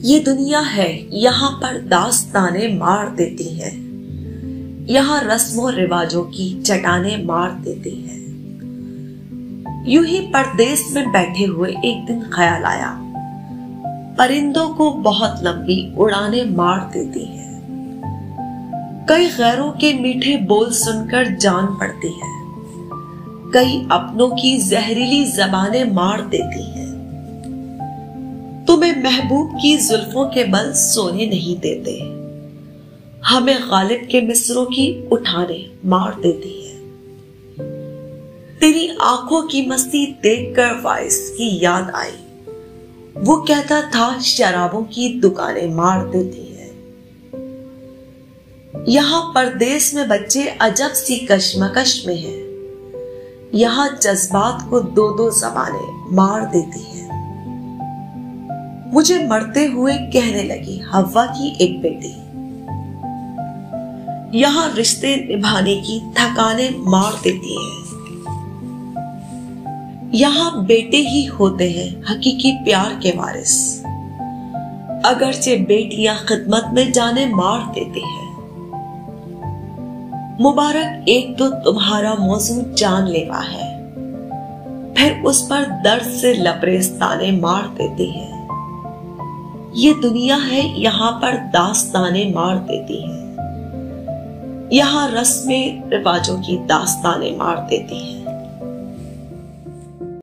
ये दुनिया है, यहाँ पर दास्ताने मार देती है। यहाँ रस्मों रिवाजों की चट्टाने मार देती है। यूं ही परदेश में बैठे हुए एक दिन ख्याल आया, परिंदों को बहुत लंबी उड़ाने मार देती है। कई गैरों के मीठे बोल सुनकर जान पड़ती है, कई अपनों की जहरीली जबानें मार देती है। तुम्हें महबूब की जुल्फों के बल सोने नहीं देते, हमें गालिब के मिसरों की उठाने मार देती है। तेरी आंखों की मस्ती देखकर वाइस की याद आई, वो कहता था शराबों की दुकानें मार देती है। यहाँ परदेश में बच्चे अजब सी कशमकश में हैं, यहाँ जज्बात को दो दो जबानें मार देती है। मुझे मरते हुए कहने लगी हव्वा की एक बेटी, यहाँ रिश्ते निभाने की थकाने मार देती है। यहाँ बेटे ही होते हैं हकीकी प्यार के वारिस, अगरचे बेटियां खिदमत में जाने मार देती हैं। मुबारक एक तो तुम्हारा मौजू जानलेवा है, फिर उस पर दर्द से लबरेज ताने मार देती है। ये दुनिया है, यहाँ पर दास्ताने मार देती है। यहाँ रस्में रिवाजों की दास्ताने मार देती है।